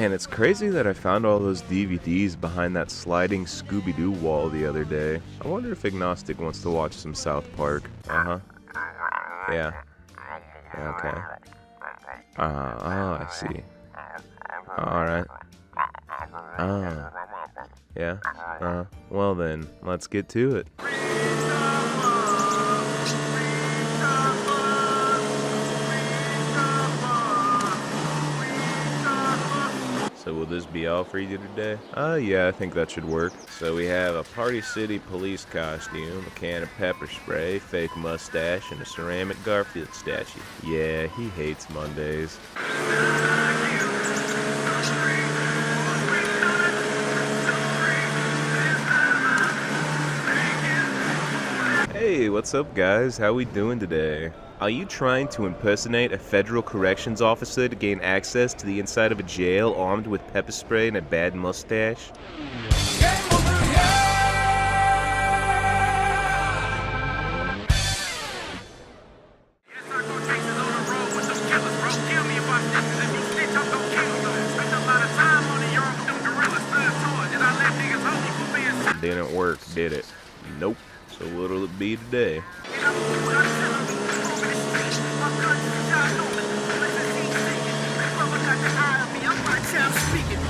Man, it's crazy that I found all those DVDs behind that sliding Scooby-Doo wall the other day. I wonder if Agnostic wants to watch some South Park. Uh-huh. Yeah. Yeah, okay. Oh, I see. Alright. Yeah. Well then, let's get to it. So will this be all for you today? Yeah, I think that should work. So we have a Party City police costume, a can of pepper spray, fake mustache, and a ceramic Garfield statue. Yeah, he hates Mondays. Hey, what's up guys? How we doing today? Are you trying to impersonate a federal corrections officer to gain access to the inside of a jail armed with pepper spray and a bad mustache? Didn't work, did it? Nope. So what'll it be today?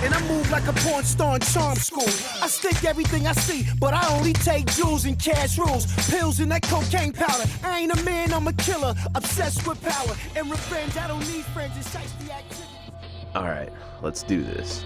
And I move like a porn star in charm school. I stick everything I see, but I only take jewels and cash rules. Pills and that cocaine powder. I ain't a man, I'm a killer. Obsessed with power and revenge. I don't need friends, it's the activity. Alright, let's do this.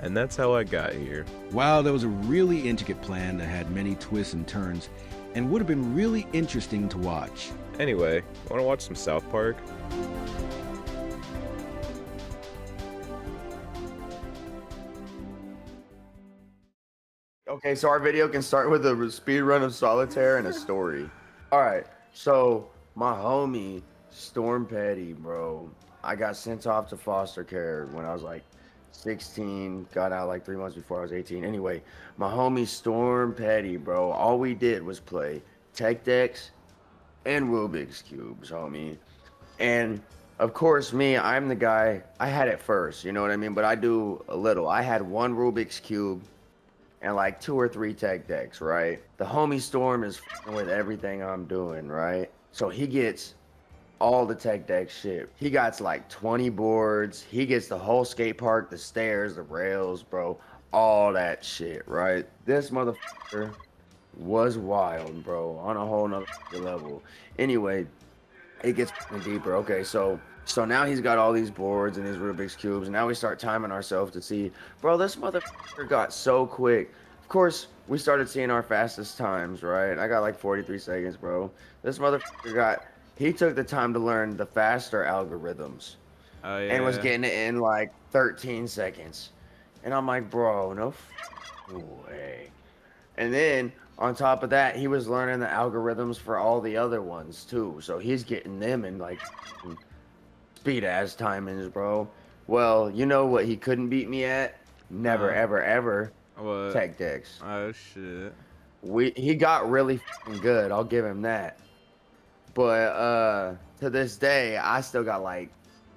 And that's how I got here. Wow, that was a really intricate plan that had many twists and turns and would have been really interesting to watch. Anyway, wanna watch some South Park? Okay, so our video can start with a speed run of Solitaire and a story. Alright, so my homie, Storm Petty, bro, I got sent off to foster care when I was like 16, got out like 3 months before I was 18. Anyway, my homie Storm Petty, bro, all we did was play Tech Decks and Rubik's Cubes, homie. And of course, me, I'm the guy, I had it first, you know what I mean? But I do a little. I had one Rubik's Cube and like 2 or 3 Tech Decks, right? The homie Storm is f***ing with everything I'm doing, right? So he gets all the Tech Deck shit. He got like 20 boards. He gets the whole skate park, the stairs, the rails, bro. All that shit, right? This motherfucker was wild, bro, on a whole nother level. Anyway, it gets deeper. Okay, so now he's got all these boards and these Rubik's Cubes, and now we start timing ourselves to see, bro, this motherfucker got so quick. Of course, we started seeing our fastest times, right? I got like 43 seconds, bro. This motherfucker he took the time to learn the faster algorithms. Oh, yeah. And was getting it in like 13 seconds. And I'm like, bro, no way. And then on top of that, he was learning the algorithms for all the other ones too. So he's getting them in like speed ass timings, bro. Well, you know what he couldn't beat me at? Never, ever, ever. What? Tech Decks. Oh shit. He got really good. I'll give him that. But to this day, I still got like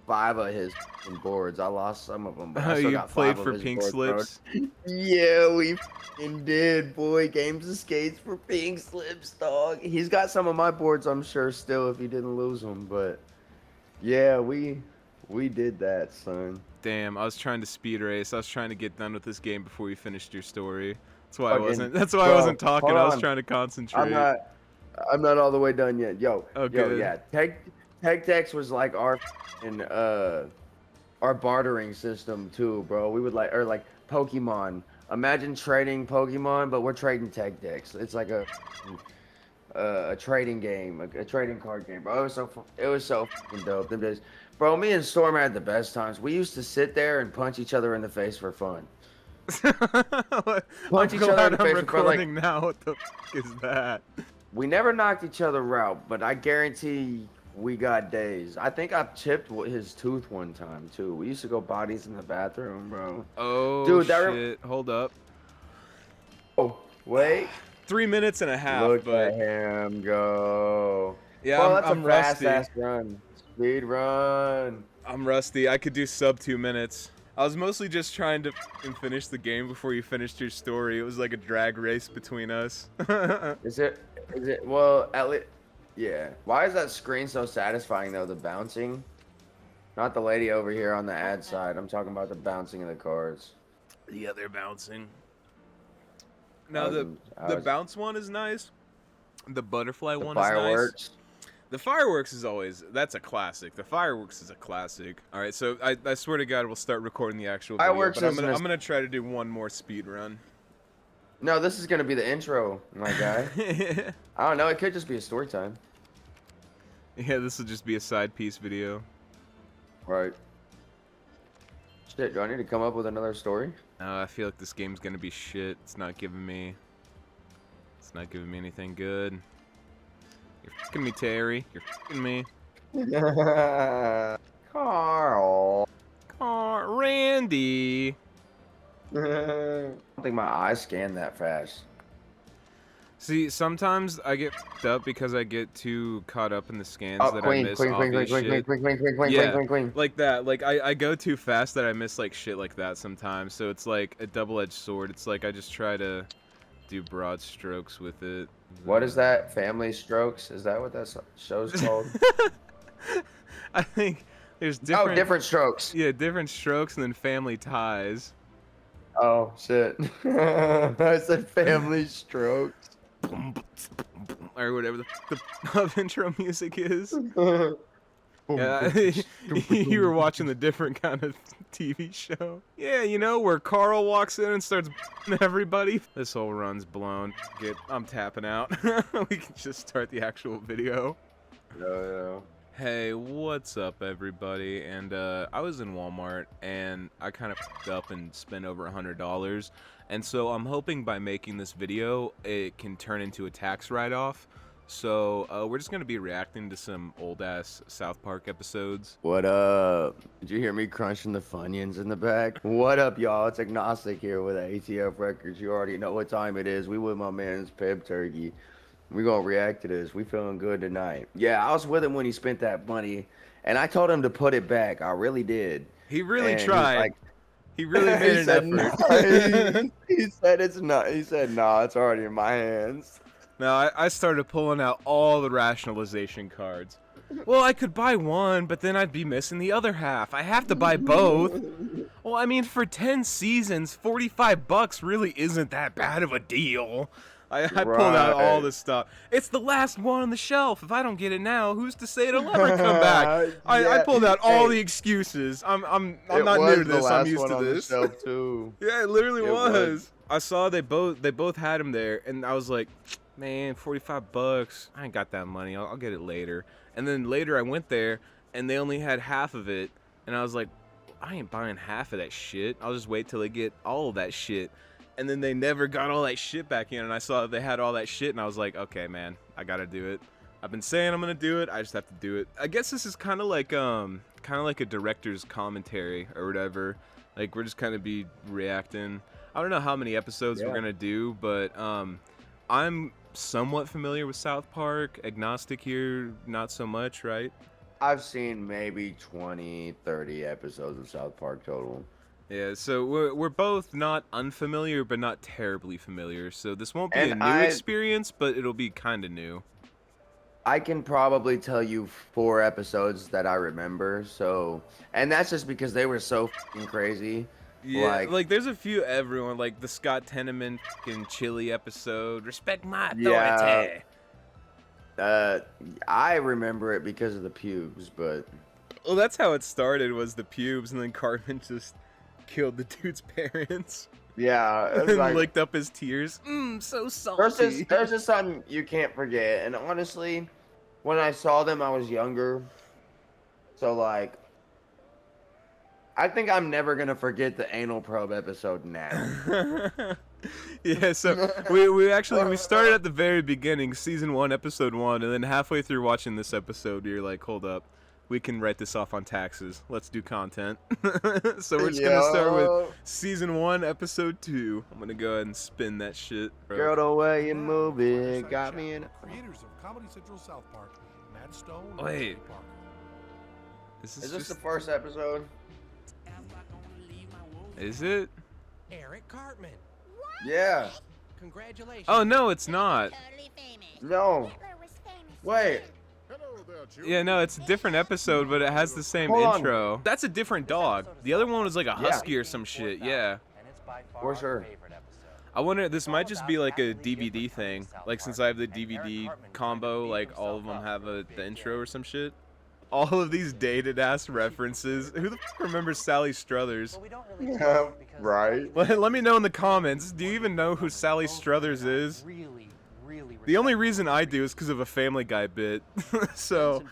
5 of his boards. I lost some of them. But I still You got played 5 of for his Pink boards, bro. Slips? Yeah, we did, boy. Games of Skates for Pink Slips, dog. He's got some of my boards, I'm sure, still, if he didn't lose them. But yeah, we did that, son. Damn, I was trying to speed race. I was trying to get done with this game before you finished your story. That's why I wasn't talking. I was trying to concentrate. I'm not all the way done yet. Yo, good. Yeah. Tech Decks was like our bartering system too, bro. We would like Pokemon. Imagine trading Pokemon, but we're trading Tech Decks. It's like a trading game, a trading card game, bro. It was so fucking dope. Them days, bro. Me and Storm had the best times. We used to sit there and punch each other in the face for fun. Punch each other in the face for fun. Like, now, what the fuck is that? We never knocked each other out, but I guarantee we got days. I think I chipped his tooth one time too. We used to go bodies in the bathroom, bro. Oh, Dude, shit. Hold up. Oh, wait. 3 minutes and a half, Look but at him go. yeah, Bro, that's I'm a fast rusty. ass run. Speed run. I'm rusty. I could do sub 2 minutes. I was mostly just trying to finish the game before you finished your story. It was like a drag race between us. Is it? Well, at least. Yeah. Why is that screen so satisfying though? The bouncing. Not the lady over here on the ad side. I'm talking about the bouncing of the cars. The other bouncing. No, I the was- bounce one is nice. The butterfly The one is nice. fireworks. The fireworks is always, that's a classic. The fireworks is a classic. All right, so I swear to God, we'll start recording the actual video. Fireworks But is I'm gonna try to do one more speed run. No, this is gonna be the intro, my guy. I don't know. It could just be a story time. Yeah, this will just be a side piece video. Right. Shit, do I need to come up with another story? I feel like this game's gonna be shit. It's not giving me anything good. You're fucking me, Terry. You're fucking me. Carl. Randy. I don't think my eyes scan that fast. See, sometimes I get f***ed up because I get too caught up in the scans Oh, that queen, I miss queen, queen, obvious queen, queen, shit. queen, queen, queen, queen, Yeah. queen, queen, queen. Like that. Like, I go too fast that I miss, like, shit like that sometimes. So it's like a double-edged sword. It's like I just try to do broad strokes with it. What is that? Family Strokes? Is that what that show's called? I think there's different... Oh, Different Strokes. Yeah, different strokes and then family ties. Oh, shit. I said Family Strokes. Or whatever the pub intro music is. Yeah, you were watching the different kind of TV show. Yeah, you know, where Carl walks in and starts everybody. This whole run's blown. I'm tapping out. We can just start the actual video. Yeah. Hey, what's up, everybody? And I was in Walmart and I kind of f***ed up and spent over $100. And so I'm hoping by making this video, it can turn into a tax write-off. So we're just gonna be reacting to some old-ass South Park episodes. What up? Did you hear me crunching the Funyuns in the back? What up, y'all? It's Agnostic here with ATF Records. You already know what time it is. We with my man's Peb Turkey. We gonna react to this. We feeling good tonight. Yeah, I was with him when he spent that money, and I told him to put it back. I really did. He really And he was tried. like- He really made he an said, effort. "No." He said it's not. He said, "No, it's already in my hands." Now, I started pulling out all the rationalization cards. Well, I could buy one, but then I'd be missing the other half. I have to buy both. Well, I mean, for 10 seasons, $45 really isn't that bad of a deal. I pulled out all Right. this stuff. It's the last one on the shelf. If I don't get it now, who's to say it'll ever come back? I Yeah, pulled out all hey. the excuses. I'm It not was new to the this. I'm last used one to on the this. shelf, too. Yeah, it literally It was. was. I saw they both had them there, and I was like, man, $45. I ain't got that money. I'll get it later. And then later I went there, and they only had half of it, and I was like, I ain't buying half of that shit. I'll just wait till they get all of that shit. And then they never got all that shit back in, and I saw that they had all that shit, and I was like, okay, man, I gotta do it. I've been saying I'm gonna do it. I just have to do it. I guess this is kind of like a director's commentary or whatever. Like, we're just kind of be reacting. I don't know how many episodes we're Yeah. gonna do, but I'm somewhat familiar with South Park. Agnostic here, not so much, right? I've seen maybe 20, 30 episodes of South Park total. Yeah, so we're both not unfamiliar, but not terribly familiar. So this won't be a And new I- experience, but it'll be kind of new. I can probably tell you 4 episodes that I remember. So, and that's just because they were so fucking crazy. Yeah, like there's a few everyone, like the Scott Tenorman fucking Chili episode, respect my authority. Yeah. I remember it because of the pubes, but Well, that's how it started, was the pubes, and then Cartman just killed the dude's parents yeah, it's and like, licked up his tears. So salty. there's just something you can't forget. And honestly, when I saw them, I was younger. So like, I think I'm never gonna forget the anal probe episode now. Yeah, so we started at the very beginning, season 1, episode 1, and then halfway through watching this episode, you're like, hold up, we can write this off on taxes. Let's do content. So we're just gonna start with season 1, episode 2. I'm gonna go ahead and spin that shit, bro. Girl, the way you move it got me in. Creators of Comedy Central South Park, Matt Stone. and Wait. Andy Parker. Is Is this just, the first episode? is it? Eric Cartman. Yeah. Congratulations. Oh no, it's not. No. Wait. Yeah, no, it's a different episode, but it has the same Hold on. intro. That's a different dog. The other one was like a husky or some shit. Yeah. For sure. I wonder, this might just be like a DVD thing. Like, since I have the DVD combo, like, all of them have the intro or some shit. All of these dated ass references. Who the fuck remembers Sally Struthers? Yeah, right. Let me know in the comments. Do you even know who Sally Struthers is? The only reason I do is because of a Family Guy bit. So,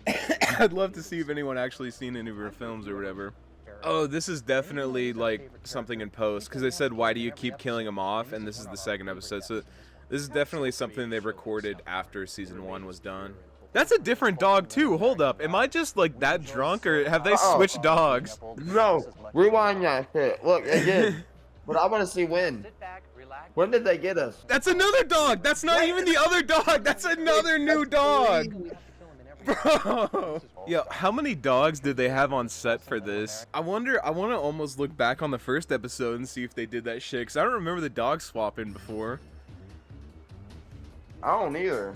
I'd love to see if anyone actually seen any of her films or whatever. Oh, this is definitely like something in post, because they said, why do you keep killing him off? And this is the second episode. So, this is definitely something they recorded after season 1 was done. That's a different dog too. Hold up. Am I just like that drunk, or have they switched dogs? No. Rewind that shit. Look, again. But I want to see when. When did they get us? That's another dog. That's not even the other dog. That's another new dog. Bro. Yo, how many dogs did they have on set for this? I want to almost look back on the first episode and see if they did that shit, because I don't remember the dog swapping before. I don't either.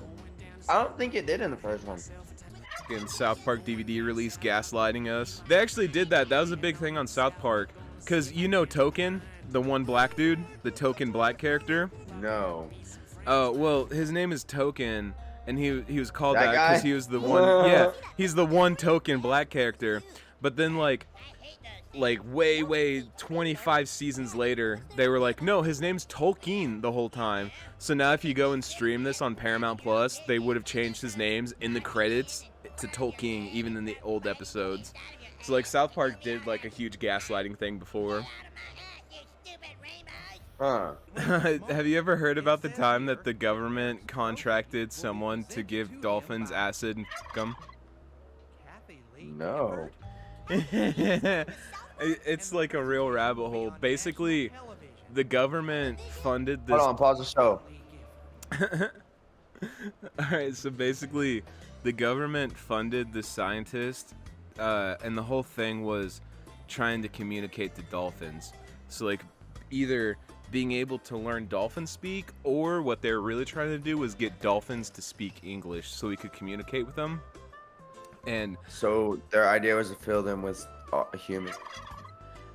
I don't think it did in the first one. In South Park DVD release gaslighting us. They actually did that. That was a big thing on South Park. Because you know Token, the one black dude, the Token black character? No. Oh, well, his name is Token, and he was called That that guy? because he was the one, yeah, he's the one Token black character. But then, like way 25 seasons later, they were like, no, his name's Tolkien the whole time. So now if you go and stream this on Paramount Plus, they would have changed his names in the credits to Tolkien, even in the old episodes. So like South Park did like a huge gaslighting thing before. Huh. Have you ever heard about the time that the government contracted someone to give dolphins acid and f*** them? No. It's like a real rabbit hole. Basically, the government funded this. Hold on, pause the show. Alright, so basically, the government funded the scientist, and the whole thing was trying to communicate to dolphins. So, like, either being able to learn dolphin speak, or what they were really trying to do was get dolphins to speak English so we could communicate with them. And So their idea was to fill them with a human.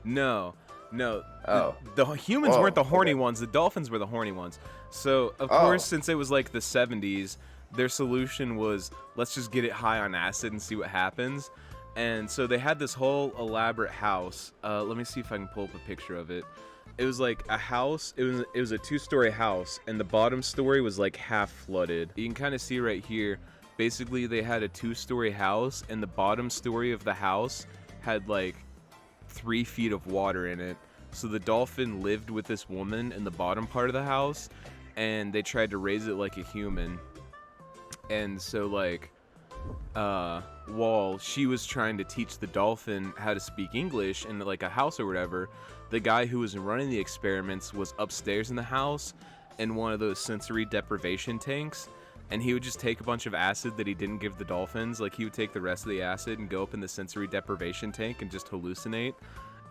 no. Oh. The humans Whoa, weren't the horny okay. ones. The dolphins were the horny ones. So, of Oh. course, since it was like the 70s, their solution was, let's just get it high on acid and see what happens. And so they had this whole elaborate house. Let me see if I can pull up a picture of it. It was like a house. It was a 2-story house, and the bottom story was like half flooded. You can kind of see right here. Basically, they had a 2-story house, and the bottom story of the house had like 3 feet of water in it. So the dolphin lived with this woman in the bottom part of the house, and they tried to raise it like a human. And so like while she was trying to teach the dolphin how to speak English in like a house or whatever, the guy who was running the experiments was upstairs in the house in one of those sensory deprivation tanks, and he would just take a bunch of acid that he didn't give the dolphins. Like, he would take the rest of the acid and go up in the sensory deprivation tank and just hallucinate.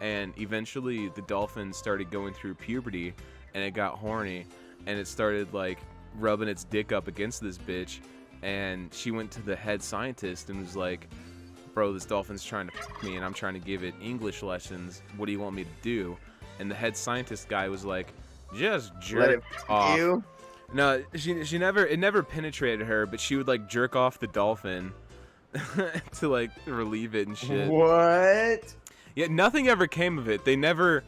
And eventually the dolphin started going through puberty, and it got horny, and it started like rubbing its dick up against this bitch. And she went to the head scientist and was like, bro, this dolphin's trying to f me, and I'm trying to give it English lessons. What do you want me to do? And the head scientist guy was like, just Let jerk it off. you. No, it never penetrated her, but she would like jerk off the dolphin to like relieve it and shit. What? Yeah, nothing ever came of it. They never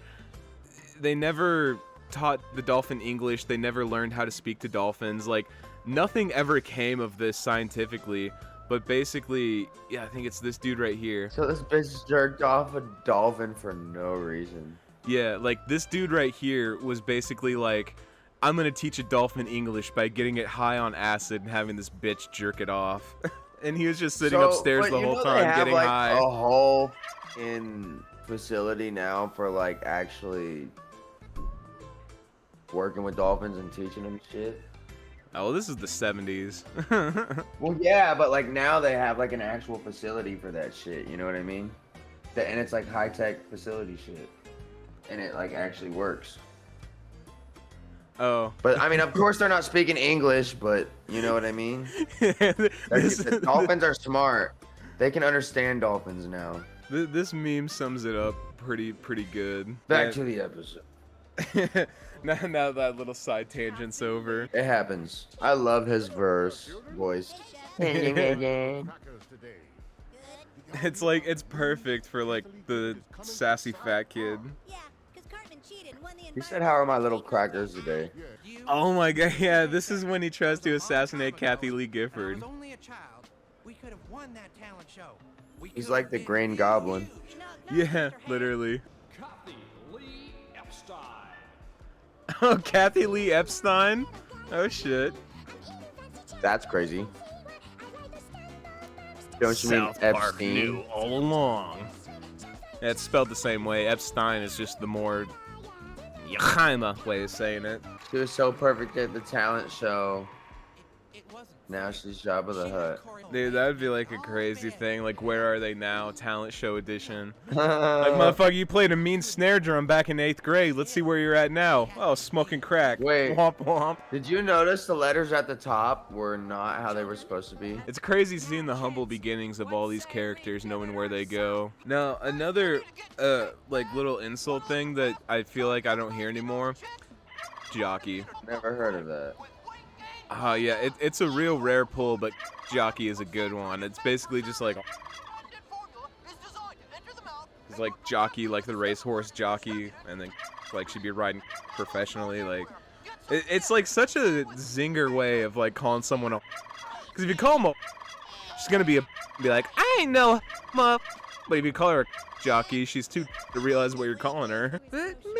taught the dolphin English. They never learned how to speak to dolphins. Like, nothing ever came of this scientifically. But basically, yeah, I think it's this dude right here. So this bitch jerked off a dolphin for no reason. Yeah, like this dude right here was basically like, I'm gonna teach a dolphin English by getting it high on acid and having this bitch jerk it off. And he was just sitting upstairs but the you whole know time they have, getting like, high. a whole facility now for like actually working with dolphins and teaching them shit. Oh, well, this is the 70s. Well, yeah, but like now they have like an actual facility for that shit. You know what I mean? And it's like high tech facility shit, and it like actually works. Oh. But I mean, of course they're not speaking English, but you know what I mean? The dolphins are smart. They can understand dolphins now. This meme sums it up pretty good. Back to the episode. now that little side tangent's over. It happens. I love his voice. It's like, it's perfect for like the sassy fat kid. Yeah, because Cartman cheated and won the He said, "How are my little crackers today?" Oh my god, yeah, this is when he tries to assassinate Kathy Lee I Gifford. was only a child. We could have won that talent show. We He's could like have the been Green Goblin. huge. Yeah, literally. Kathy Lee Epstein. Oh, Kathy Lee Epstein? Oh shit. That's crazy. Don't you mean South Park Epstein? knew all along. Yeah, it's spelled the same way. Epstein is just the more Yahaima way of saying it. She was so perfect at the talent show. It wasn't. Now she's Jabba the Hutt. Dude, that would be like a crazy thing. Like, where are they now? Talent show edition. Like, Wait, motherfucker, you played a mean snare drum back in 8th grade. Let's see where you're at now. Oh, smoking crack. Womp womp. did you notice the letters at the top were not how they were supposed to be? It's crazy seeing the humble beginnings of all these characters, knowing where they go. Now, another, like, little insult thing that I feel like I don't hear anymore. Jockey. Never heard of that. Yeah, it's a real rare pull, but Jockey is a good one. It's basically just like, it's like Jockey, like the racehorse jockey, and then like she'd be riding professionally. Like, it's like such a zinger way of like calling someone a. Because if you call him a, she's gonna be like, I ain't no ma. But if you call her a jockey, she's too to realize what you're calling her. But man.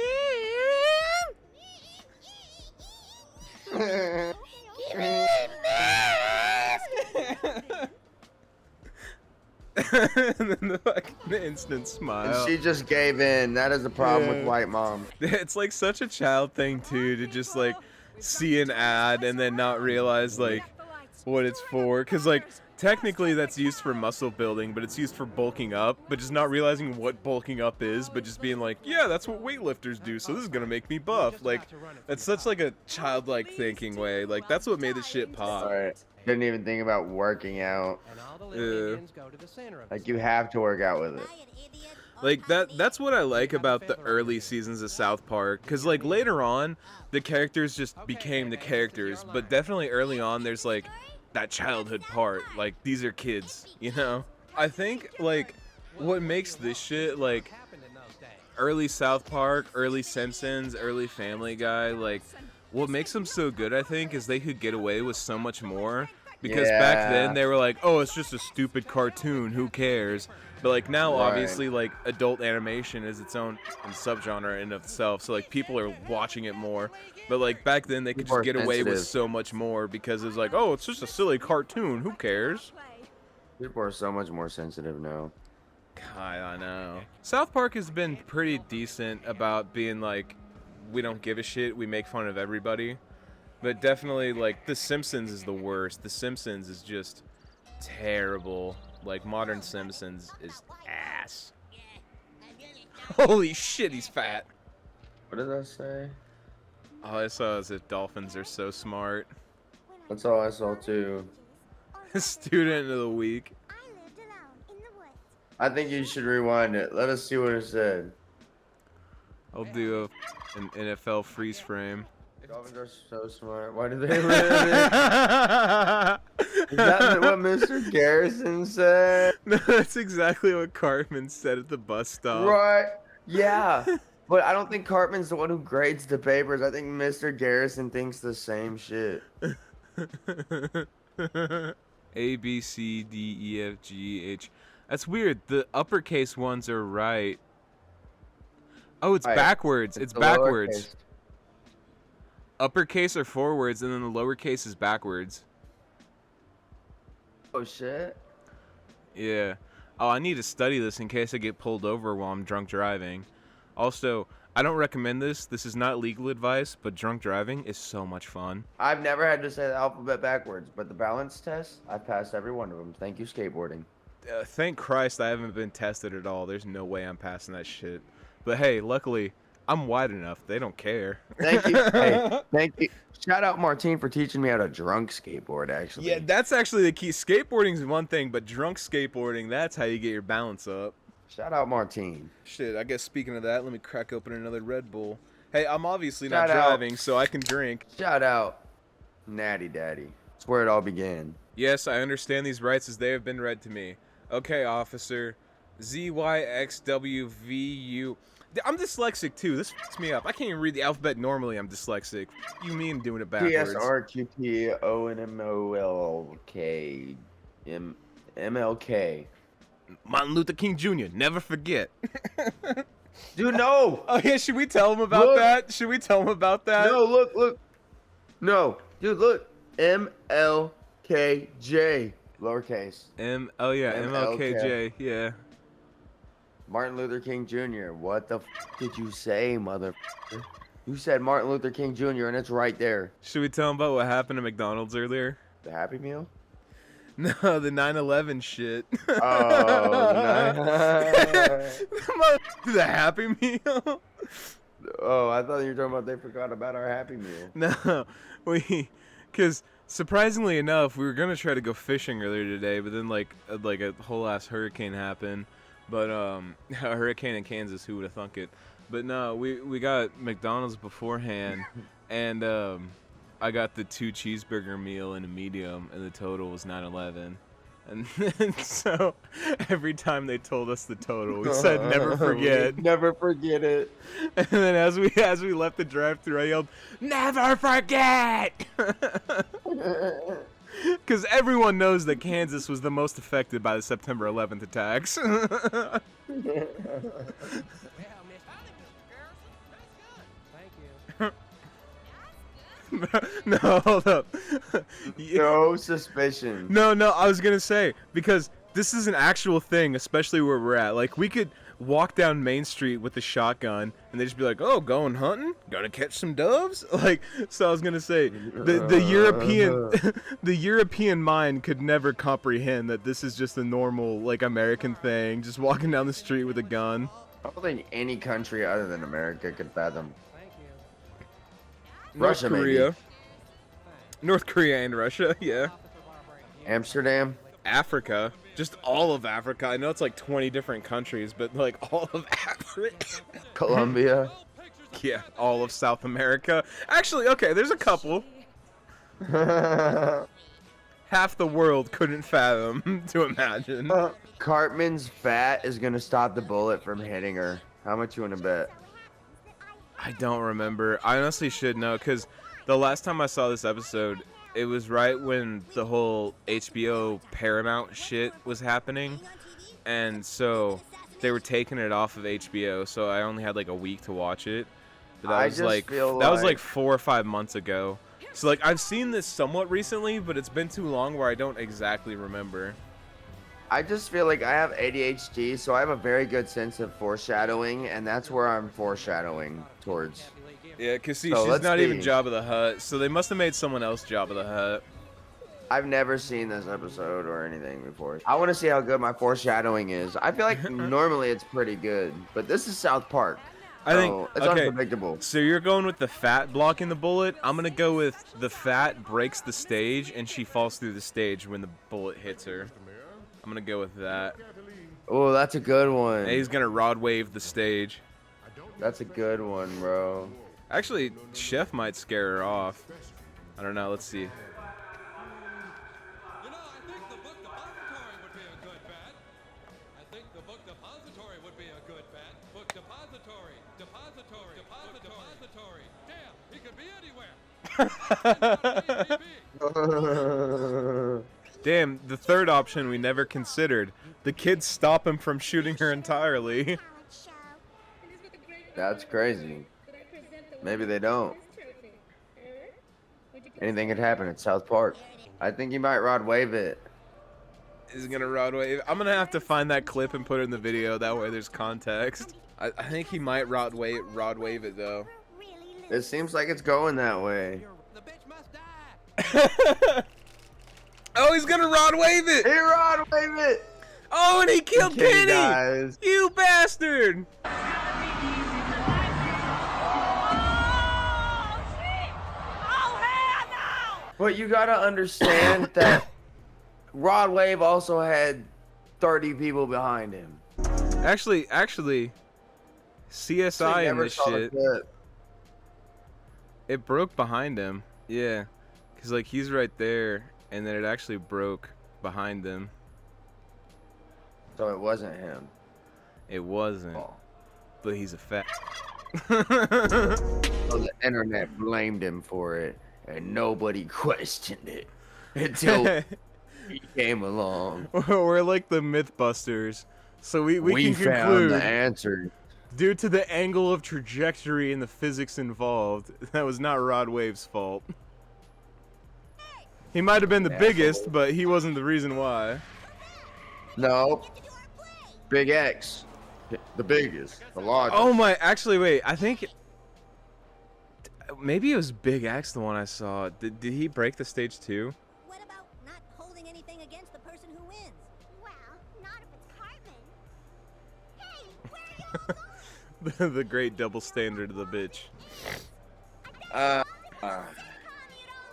And then the instant smile. And she just gave in. That is the problem with Yeah. white mom. It's like such a child thing too, to just like see an ad and then not realize like what it's for. Cause like technically that's used for muscle building, but it's used for bulking up, but just not realizing what bulking up is, but just being like, yeah, that's what weightlifters do, so this is gonna make me buff. Like, that's such like a childlike thinking way. Like, that's what made this shit pop. Alright. Didn't even think about working out. And all the little Indians go to the center of Like, the you have to work out with it. Like that's what I like about the early seasons of South Park, cuz like later on the characters just became the characters, but definitely early on there's like that childhood part. Like, these are kids, you know? I think like what makes this shit like happened in those days. early South Park, early Simpsons, early Family Guy, like what makes them so good I think is they could get away with so much more. Because back Yeah. then they were like, oh, it's just a stupid cartoon, who cares? But like now, Right. obviously, like adult animation is its own subgenre in of itself. So like people are watching it more. But like back then they could People just are get away with sensitive. so much more because it's like, oh, it's just a silly cartoon, who cares? People are so much more sensitive now. God, I know. South Park has been pretty decent about being like, we don't give a shit, we make fun of everybody. But definitely, like, The Simpsons is the worst. The Simpsons is just terrible. Like, modern Simpsons is ass. Holy shit, he's fat. What did I say? All I saw is that dolphins are so smart. That's all I saw too. Student of the week. I think you should rewind it. Let us see what it said. I'll do an NFL freeze frame. Dolphins are so smart. Why do they live? Is that what Mr. Garrison said? No, that's exactly what Cartman said at the bus stop. Right. Yeah. But I don't think Cartman's the one who grades the papers. I think Mr. Garrison thinks the same shit. A, B, C, D, E, F, G, H. That's weird. The uppercase ones are right. Oh, it's Right. backwards. It's the backwards. lowercase. Uppercase are forwards, and then the lowercase is backwards. Oh shit. Yeah. Oh, I need to study this in case I get pulled over while I'm drunk driving. Also, I don't recommend this. This is not legal advice, but drunk driving is so much fun. I've never had to say the alphabet backwards, but the balance test, I've passed every one of them. Thank you, skateboarding. Thank Christ I haven't been tested at all. There's no way I'm passing that shit. But hey, luckily, I'm wide enough. They don't care. Thank you. Hey, thank you. Shout out Martine for teaching me how to drunk skateboard, actually. Yeah, that's actually the key. Skateboarding is one thing, but drunk skateboarding, that's how you get your balance up. Shout out Martine. Shit, I guess speaking of that, let me crack open another Red Bull. Hey, I'm obviously not Shout out. driving, so I can drink. Shout out Natty Daddy. That's where it all began. Yes, I understand these rights as they have been read to me. Okay, officer. ZYXWVU. I'm dyslexic too. This fucks me up. I can't even read the alphabet normally. I'm dyslexic. You mean doing it backwards? PSRQTONMOLK. MLK. Martin Luther King Jr. Never forget. Dude, no! Oh yeah, should we tell him about Look. that? Should we tell him about that? No, look. No. Dude, look. MLKJ. Lowercase. Oh yeah, MLK. MLKJ. Yeah. Martin Luther King Jr. What the f did you say, motherfucker? You said Martin Luther King Jr. and it's right there. Should we tell him about what happened at McDonald's earlier? The Happy Meal? No, the 9/11 shit. The Happy Meal. Oh, I thought you were talking about they forgot about our Happy Meal. No, because surprisingly enough, we were gonna try to go fishing earlier today, but then like a whole ass hurricane happened. But a hurricane in Kansas, who would have thunk it? But no, we got McDonald's beforehand, and I got the 2 cheeseburger meal and a medium, and the total was 9/11. And then, so every time they told us the total, we said never forget. Never forget it. And then as we left the drive-thru, I yelled, "Never forget!" Because everyone knows that Kansas was the most affected by the September 11th attacks. Well, Miss Hollywood, Garrison, that's good. Thank you. No, hold up. No suspicion. No, I was gonna say, because this is an actual thing, especially where we're at. Like, we could walk down Main Street with a shotgun, and they just be like, "Oh, going hunting? Gonna catch some doves?" Like, so I was gonna say, the European mind could never comprehend that this is just a normal, like, American thing, just walking down the street with a gun. I don't think any country other than America could fathom. Thank you. North Russia, maybe. Korea. North Korea and Russia, yeah. Officer Barbara, Amsterdam. Africa. Just all of Africa. I know it's like 20 different countries, but like all of Africa. Colombia. Yeah, all of South America. Actually, okay, there's a couple. Half the world couldn't fathom to imagine. Cartman's fat is gonna stop the bullet from hitting her. How much you wanna bet? I don't remember. I honestly should know, because the last time I saw this episode, it was right when the whole HBO Paramount shit was happening. And so they were taking it off of HBO, so I only had like a week to watch it. But that I was just like feel that was like like- 4 or 5 months ago. So like I've seen this somewhat recently, but it's been too long where I don't exactly remember. I just feel like I have ADHD, so I have a very good sense of foreshadowing, and that's where I'm foreshadowing towards. Yeah, cause see, So she's let's not even see. Jabba the Hutt, so they must have made someone else Jabba the Hutt. I've never seen this episode or anything before. I want to see how good my foreshadowing is. I feel like normally it's pretty good, but this is South Park. I think so it's okay. unpredictable. So you're going with the fat blocking the bullet. I'm gonna go with the fat breaks the stage and she falls through the stage when the bullet hits her. I'm gonna go with that. Oh, that's a good one. And he's gonna rod wave the stage. That's a good one, bro. Actually, Chef might scare her off. I don't know. Let's see. You know, I think the book depository would be a good bet. I think the book depository would be a good bet. Book depository, depository, depository. Damn, he could be anywhere. Damn, the third option we never considered. The kids stop him from shooting her entirely. That's crazy. Maybe they don't. Anything could happen at South Park. I think he might Rod Wave it. Is gonna Rod Wave? I'm gonna have to find that clip and put it in the video. That way there's context. I think he might Rod Wave it though. It seems like it's going that way. The bitch must die. Oh, he's gonna Rod Wave it! He Rod Wave it! Oh, and he killed Kenny Kenny! dies. You bastard! But you gotta understand that Rod Wave also had 30 people behind him. Actually, So you CSI and never this saw the shit, clip. it broke behind him. Yeah, cause like he's right there, and then it actually broke behind them. So it wasn't him. It wasn't, Oh. but he's a fat. So the internet blamed him for it, and nobody questioned it until he came along. We're like the MythBusters, so we can found conclude. the answer. Due to the angle of trajectory and the physics involved, that was not Rod Wave's fault. He might have been the biggest, but he wasn't the reason why. No, Big X, the biggest, the largest. Oh my, actually wait, I think maybe it was Big X the one I saw. Did he break the stage too? What about not holding anything against the person who wins? Well, not if it's Cartman. Hey, where are you all going? The great double standard of the bitch.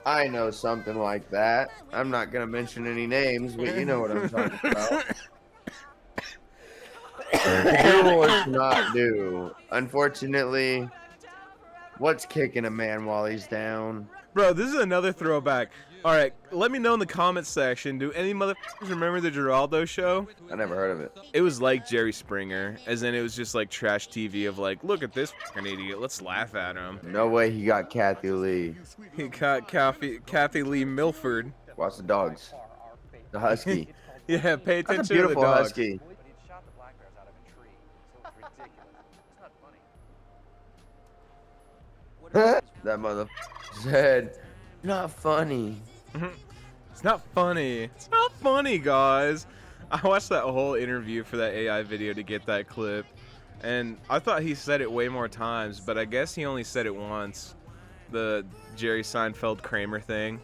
I know something like that. I'm not gonna mention any names, but you know what I'm talking about. Do or not do. Unfortunately, what's kicking a man while he's down? Bro, this is another throwback. Alright, let me know in the comments section, do any motherfuckers remember the Geraldo show? I never heard of it. It was like Jerry Springer, as in it was just like trash TV of like, look at this fucking idiot, let's laugh at him. No way he got Kathy Lee. He caught Kathy Lee Milford. Watch the dogs. The husky. Yeah, pay That's a attention to the beautiful dog. husky. That mother said, not funny. It's not funny. It's not funny, guys. I watched that whole interview for that AI video to get that clip, and I thought he said it way more times, but I guess he only said it once. The Jerry Seinfeld Kramer thing.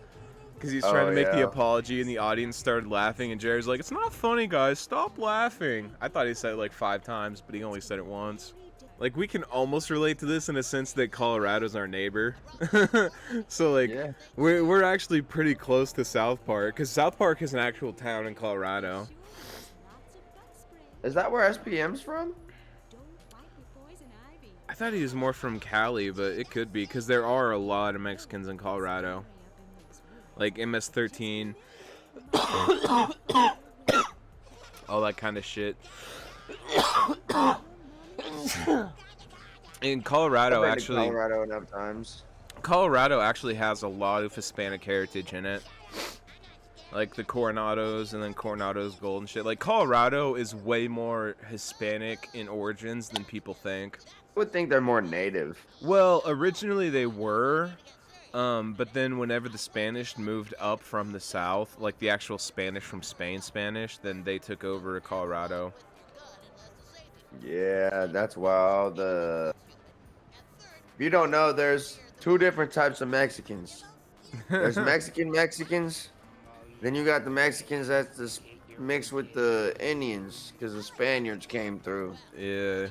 Because he's trying to make the yeah. apology, and the audience started laughing, and Jerry's like, it's not funny, guys. Stop laughing. I thought he said it like 5 times, but he only said it once. Like, we can almost relate to this in a sense that Colorado's our neighbor. So, like, Yeah. we're actually pretty close to South Park, because South Park is an actual town in Colorado. Is that where SPM's from? I thought he was more from Cali, but it could be, because there are a lot of Mexicans in Colorado. Like MS-13. All that kind of shit. In Colorado, I've been to actually, Colorado enough times. Colorado actually has a lot of Hispanic heritage in it. Like the Coronados and then Coronados Gold and shit. Like, Colorado is way more Hispanic in origins than people think. I would think they're more native. Well, originally they were, but then whenever the Spanish moved up from the south, like the actual Spanish from Spain Spanish, then they took over Colorado. Yeah, that's wild. If you don't know, there's 2 different types of Mexicans. There's Mexicans, then you got the Mexicans that's just mixed with the Indians because the Spaniards came through. Yeah.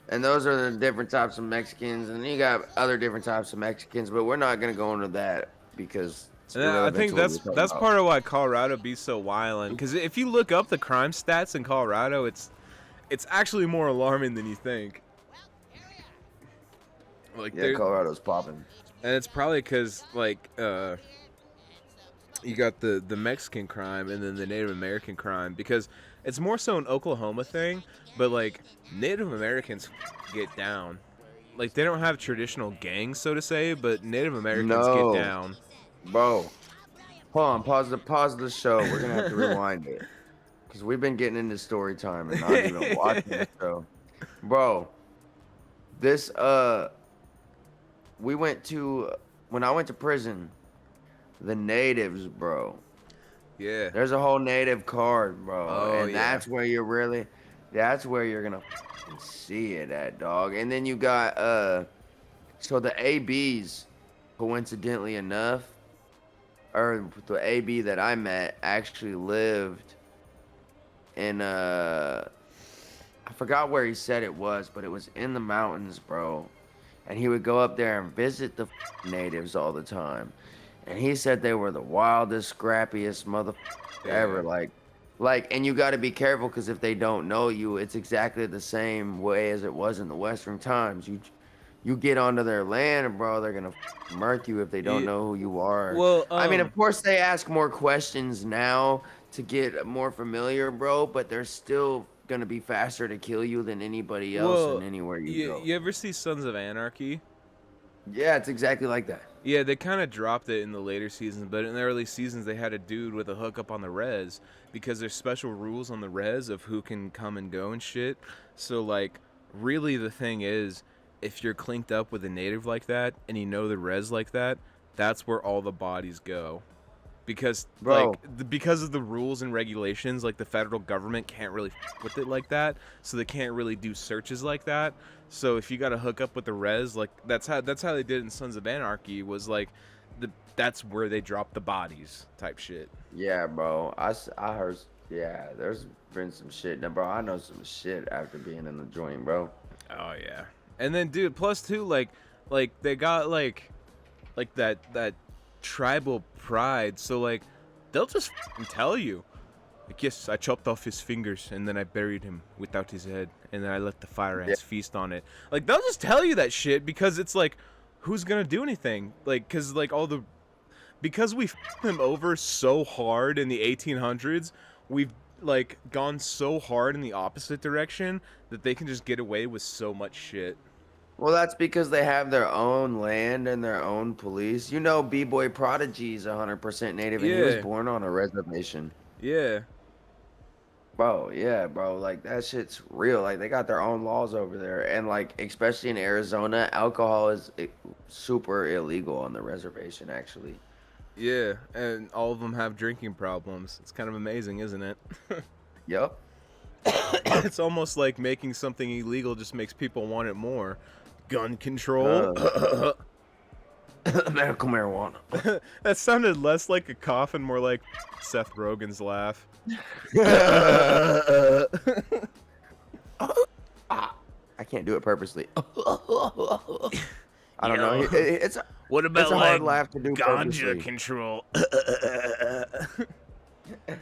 And those are the different types of Mexicans, and then you got other different types of Mexicans, but we're not gonna go into that because it's And I irrelevant think to what that's we're talking that's about. part of why Colorado be so wild. Because if you look up the crime stats in Colorado, it's actually more alarming than you think. Like, Yeah, Colorado's popping. and it's probably because like you got the Mexican crime and then the Native American crime, because it's more so an Oklahoma thing, but like Native Americans get down. Like, they don't have traditional gangs, so to say, but Native Americans No. get down. Bro, Hold on, pause the show. We're gonna have to rewind it. Because we've been getting into story time and not even watching the show. Bro, this when I went to prison, the natives, bro. Yeah. There's a whole native card, bro. Oh, and yeah. that's where you're gonna see it at, dog. And then you got so the ABs, coincidentally enough, or the AB that I met actually lived in I forgot where he said it was, but it was in the mountains, bro. And he would go up there and visit the natives all the time. And he said they were the wildest, scrappiest motherfuckers ever. Like, and you got to be careful because if they don't know you, it's exactly the same way as it was in the Western times. You get onto their land, bro, they're gonna murk you if they don't know who you are. Well, I mean, of course they ask more questions now to get more familiar, bro, but they're still gonna be faster to kill you than anybody else and anywhere you go. You ever see Sons of Anarchy? Yeah, it's exactly like that. Yeah, they kind of dropped it in the later seasons, but in the early seasons they had a dude with a hookup on the res because there's special rules on the res of who can come and go and shit. So, like, really the thing is, if you're clinked up with a native like that and you know the res like that, that's where all the bodies go. Because because of the rules and regulations, like the federal government can't really with it like that, so they can't really do searches like that. So if you got to hook up with the res, like that's how they did it in Sons of Anarchy, was like that's where they dropped the bodies type shit. Yeah, bro. I heard. Yeah, there's been some shit. Now, bro, I know some shit after being in the joint, bro. Oh yeah. And then, dude, plus two, like they got like that tribal pride. So like, they'll just tell you, like, yes, I chopped off his fingers and then I buried him without his head and then I let the fire ants feast on it. Like, they'll just tell you that shit because it's like, who's gonna do anything? Like, cause like because we them over so hard in the 1800s, we've like gone so hard in the opposite direction that they can just get away with so much shit. Well, that's because they have their own land and their own police. You know, B-Boy Prodigy is 100% native, and he was born on a reservation. Yeah. Bro, yeah, bro. Like, that shit's real. Like, they got their own laws over there. And, like, especially in Arizona, alcohol is super illegal on the reservation, actually. Yeah, and all of them have drinking problems. It's kind of amazing, isn't it? Yep. It's almost like making something illegal just makes people want it more. Gun control. Medical marijuana. That sounded less like a cough and more like Seth Rogen's laugh. I can't do it purposely. I don't know. It's What about it's a hard laugh to do ganja purposely. control?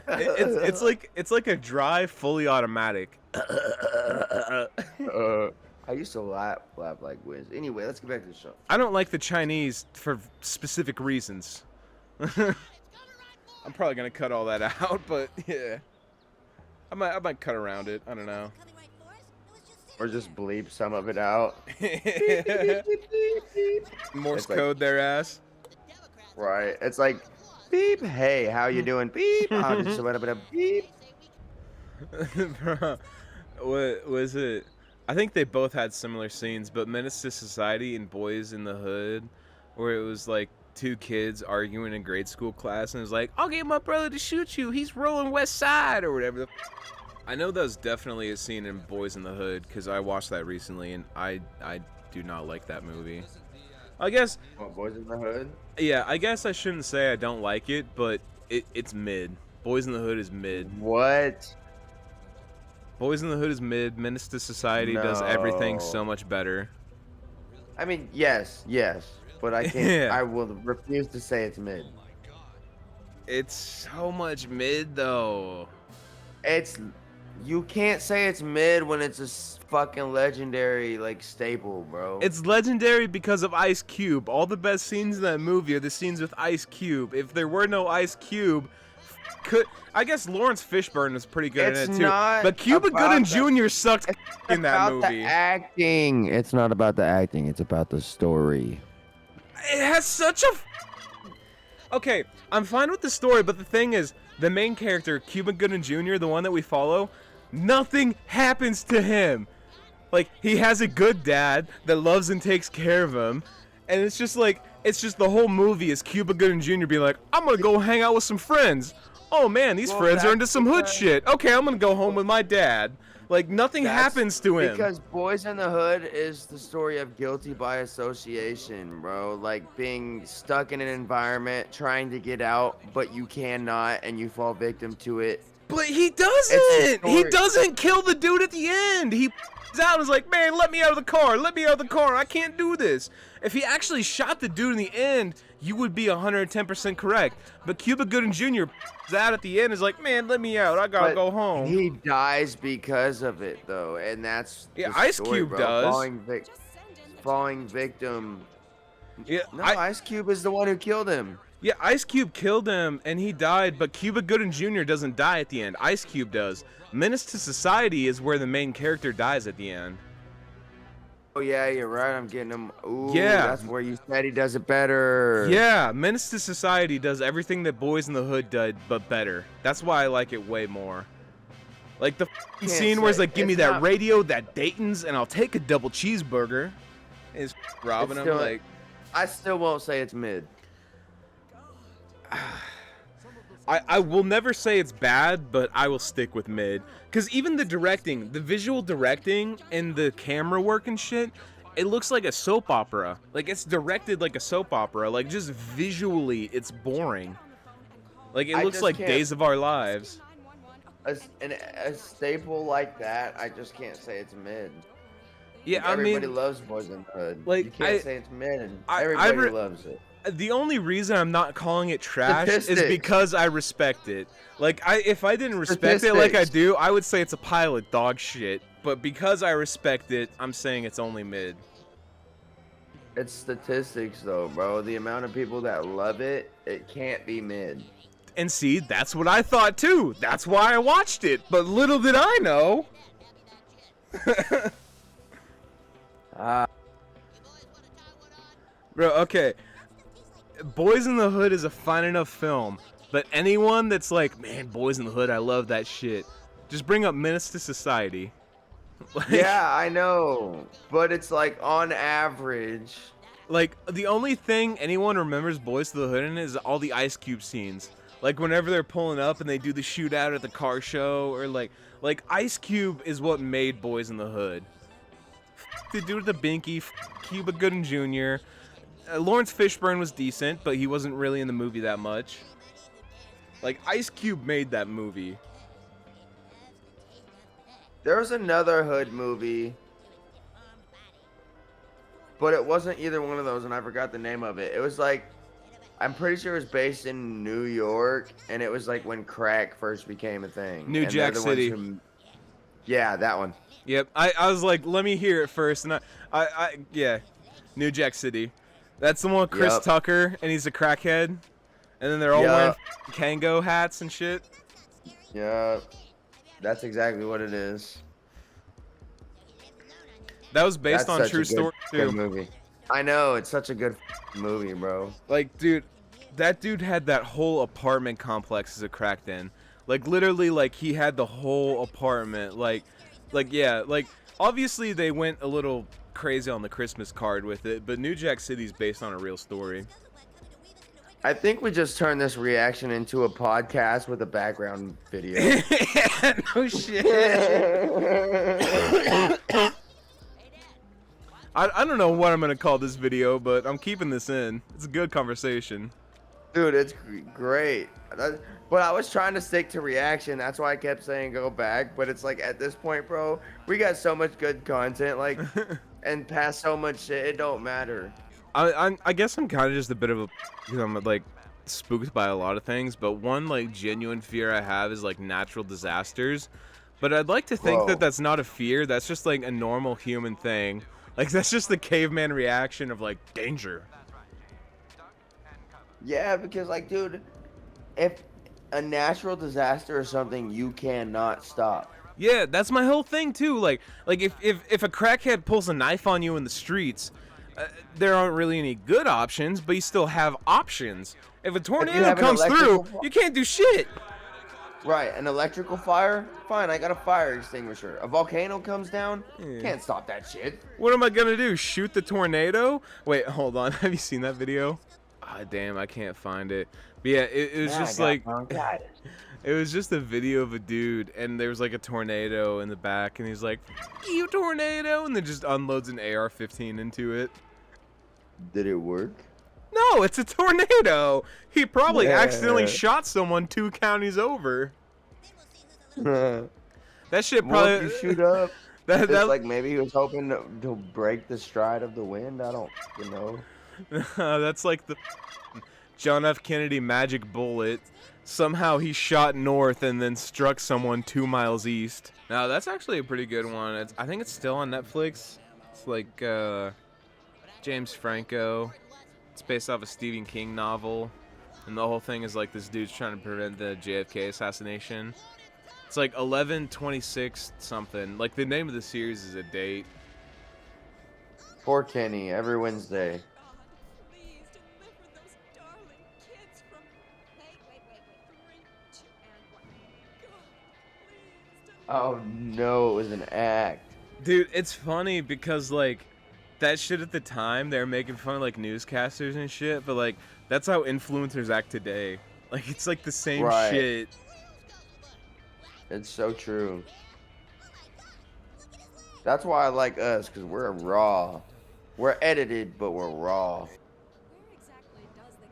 It's like a dry, fully automatic. I used to laugh like Wiz. Anyway, let's get back to the show. I don't like the Chinese for specific reasons. I'm probably gonna cut all that out, but yeah, I might cut around it. I don't know. Coming right for us? It was just Or just bleep some of it out. Morse It's like- code their ass. Right. It's like, beep, hey, how you doing? Beep. Oh, just a little bit of beep. Bro, what was it? I think they both had similar scenes, but Menace to Society and Boys in the Hood, where it was like two kids arguing in grade school class, and it was like, I'll get my brother to shoot you. He's rolling West Side, or whatever. I know that was definitely a scene in Boys in the Hood, because I watched that recently, and I do not like that movie. I guess, What, Boys in the Hood? yeah, I guess I shouldn't say I don't like it, but it's mid. Boys in the Hood is mid. What? Boys in the Hood is mid. Menace to Society does everything No. so much better. I mean, yes, but I can't. Yeah. I will refuse to say it's mid. It's so much mid though. It's you can't say it's mid when it's a fucking legendary like staple, bro. It's legendary because of Ice Cube. All the best scenes in that movie are the scenes with Ice Cube. If there were no Ice Cube, I guess Lawrence Fishburne was pretty good It's in it too. not But Cuba about Gooding the- Jr. sucked in that about movie. the acting. It's not about the acting. It's about the story. It has such a okay, I'm fine with the story, but the thing is, the main character, Cuba Gooding Jr., the one that we follow, nothing happens to him. Like, he has a good dad that loves and takes care of him, and it's just like, it's just the whole movie is Cuba Gooding Jr. being like, I'm gonna go hang out with some friends. Oh man, these friends are into some hood shit. Okay, I'm gonna go home with my dad. Like, nothing happens to him. Because Boys in the Hood is the story of guilty by association, bro. Like, being stuck in an environment, trying to get out, but you cannot, and you fall victim to it. But he doesn't! He doesn't kill the dude at the end! He out and is like, man, let me out of the car! Let me out of the car! I can't do this! If he actually shot the dude in the end, you would be 110% correct. But Cuba Gooding Jr. out at the end is like, man, let me out. I gotta go home. He dies because of it, though, and that's yeah. the Ice story, Cube bro. does. Falling victim. Yeah, No, Ice Cube is the one who killed him. Yeah, Ice Cube killed him and he died, but Cuba Gooding Jr. doesn't die at the end. Ice Cube does. Menace to Society is where the main character dies at the end. Oh yeah, you're right. I'm getting him. Ooh, Yeah. that's where you said he does it better. Yeah, Menace to Society does everything that Boys in the Hood did, but better. That's why I like it way more. Like the Can't scene where it's say- like, give me it's that not- radio, that Dayton's, and I'll take a double cheeseburger. Is robbing him still- like. I still won't say it's mid. I will never say it's bad, but I will stick with mid. Because even the directing, the visual directing and the camera work and shit, it looks like a soap opera. Like, it's directed like a soap opera. Like, just visually, it's boring. Like, it I looks just like can't- Days of Our Lives. A staple like that, I just can't say it's mid. Yeah, Everybody I mean, loves Boys in the Hood. like, you can't say it's mid, and I everybody loves it. the only reason I'm not calling it trash is Statistics. because I respect it. Like, if I didn't respect it like I Statistics. do, I would say it's a pile of dog shit. But because I respect it, I'm saying it's only mid. It's statistics, though, bro. The amount of people that love it, it can't be mid. And see, that's what I thought too. That's why I watched it. But little did I know. Bro, okay. Boys in the Hood is a fine enough film. But anyone that's like, man, Boys in the Hood, I love that shit. Just bring up Menace to Society. Like, Yeah, I know. But it's like, on average... Like, the only thing anyone remembers Boys to the Hood in is all the Ice Cube scenes. Like, whenever they're pulling up and they do the shootout at the car show, or like Ice Cube is what made Boys in the Hood. The dude with the binky, Cuba Gooding Jr. Lawrence Fishburne was decent, but he wasn't really in the movie that much. Like, Ice Cube made that movie. There was another Hood movie, but it wasn't either one of those, and I forgot the name of it. It was like, I'm pretty sure it was based in New York, and it was like when crack first became a thing. New And Jack they're the ones City. who- Yeah, that one. Yep, I was like, let me hear it first, and yeah, New Jack City. That's the one with Chris Yup. Tucker, and he's a crackhead, and then they're all wearing Yup. Kango hats and shit. Yeah, that's exactly what it is. That was based That's on such a true good- story good too. movie. I know, it's such a good movie, bro. Like, dude, that dude had that whole apartment complex as a cracked in. Like, literally, like, he had the whole apartment. Like, yeah, like, obviously they went a little crazy on the Christmas card with it, but New Jack City's based on a real story. I think we just turned this reaction into a podcast with a background video. No shit. I don't know what I'm gonna call this video, but I'm keeping this in. It's a good conversation. Dude, it's great. But I was trying to stick to reaction. That's why I kept saying go back. But it's like, at this point, bro, we got so much good content, like, and past so much shit, it don't matter. I guess I'm kind of just a bit of a, because I'm like spooked by a lot of things, but one like genuine fear I have is like natural disasters. But I'd like to think Whoa. that that's not a fear. That's just like a normal human thing. Like, that's just the caveman reaction of like danger. Yeah, because, like, dude, if a natural disaster is something you cannot stop. Yeah, that's my whole thing too. Like if a crackhead pulls a knife on you in the streets, there aren't really any good options, but you still have options. If a tornado have an comes electrical through, you can't do shit. Right, an electrical fire? Fine, I got a fire extinguisher. A volcano comes down? Yeah. Can't stop that shit. What am I gonna do? Shoot the tornado? Wait, hold on. Have you seen that video? Ah, damn, I can't find it. But yeah, it was just like, it was just a video of a dude, and there was like a tornado in the back, and he's like, "Fuck you, tornado," and then just unloads an AR-15 into it. Did it work? No, it's a tornado. He probably Yeah. accidentally shot someone 2 counties over. That shit Well, probably. if you shoot up. that, It's like maybe he was hoping to break the stride of the wind. I don't know. that's like the John F. Kennedy magic bullet. Somehow he shot north and then struck someone 2 miles east. Now that's actually a pretty good one. I think it's still on Netflix. It's like James Franco. It's based off a Stephen King novel, and the whole thing is like this dude's trying to prevent the JFK assassination. It's like 11/26 something. Like the name of the series is a date. Poor Kenny, every Wednesday. Please deliver those darling kids from. Wait. 3, 2, and 1. God, please deliver. Oh no, it was an act. Dude, it's funny because like that shit at the time they were making fun of like newscasters and shit, but like that's how influencers act today. Like it's like the same Right. shit. It's so true. That's why I like us, because we're raw. We're edited, but we're raw. Where exactly does the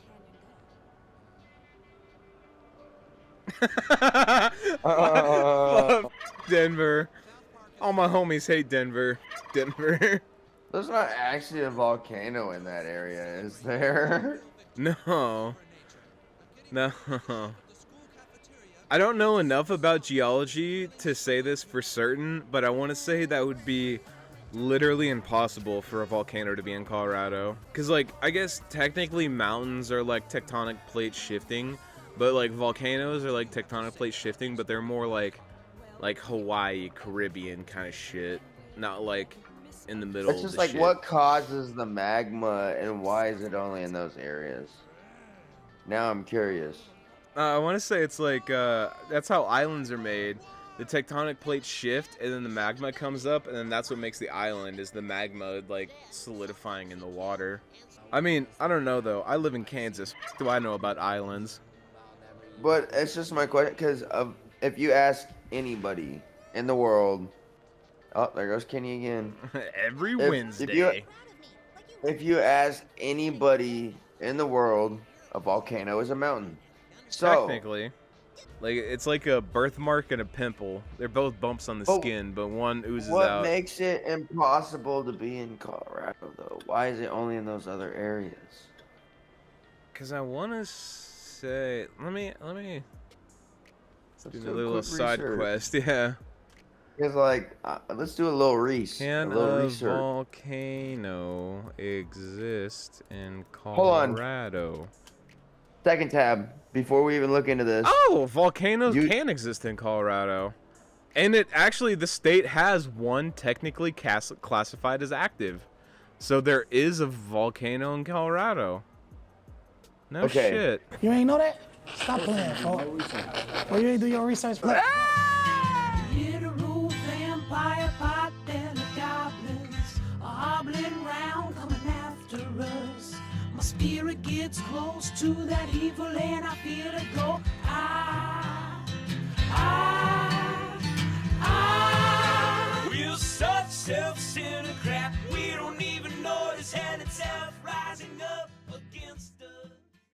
canyon go? Fuck Denver. All my homies hate Denver. Denver. There's not actually a volcano in that area, is there? No. I don't know enough about geology to say this for certain, but I want to say that would be literally impossible for a volcano to be in Colorado. Because, like, I guess technically mountains are like tectonic plate shifting, but like volcanoes are like tectonic plate shifting, but they're more like Hawaii, Caribbean kind of shit. Not like in the middle It's of just the like shit. what causes the magma and why is it only in those areas? Now I'm curious. I want to say it's like, that's how islands are made. The tectonic plates shift, and then the magma comes up, and then that's what makes the island, is the magma, like, solidifying in the water. I mean, I don't know, though. I live in Kansas. What do I know about islands? But it's just my question, because if you ask anybody in the world, oh, there goes Kenny again. Every If Wednesday. If you ask anybody in the world, a volcano is a mountain. So, Technically. Like, it's like a birthmark and a pimple. They're both bumps on the But skin, but one oozes what out. makes it impossible to be in Colorado, though? Why is it only in those other areas? Because I want to say... Let me do Let's a do a little quick side research. quest, yeah. It's like, let's do a little Can a little a research. volcano exist in Hold on. Colorado? Second tab, before we even look into this. Oh, volcanoes You- can exist in Colorado. And it actually, the state has one technically classified as active. So there is a volcano in Colorado. No Okay. shit. You ain't know that? Stop playing, folks. Well, you ain't do your research for Hit a roof, vampire pot, and the goblins are hobbling round, coming after us. My spirit gets close to that evil, and I feel it go. We're such self-centered crap, we don't even notice hell itself rising up.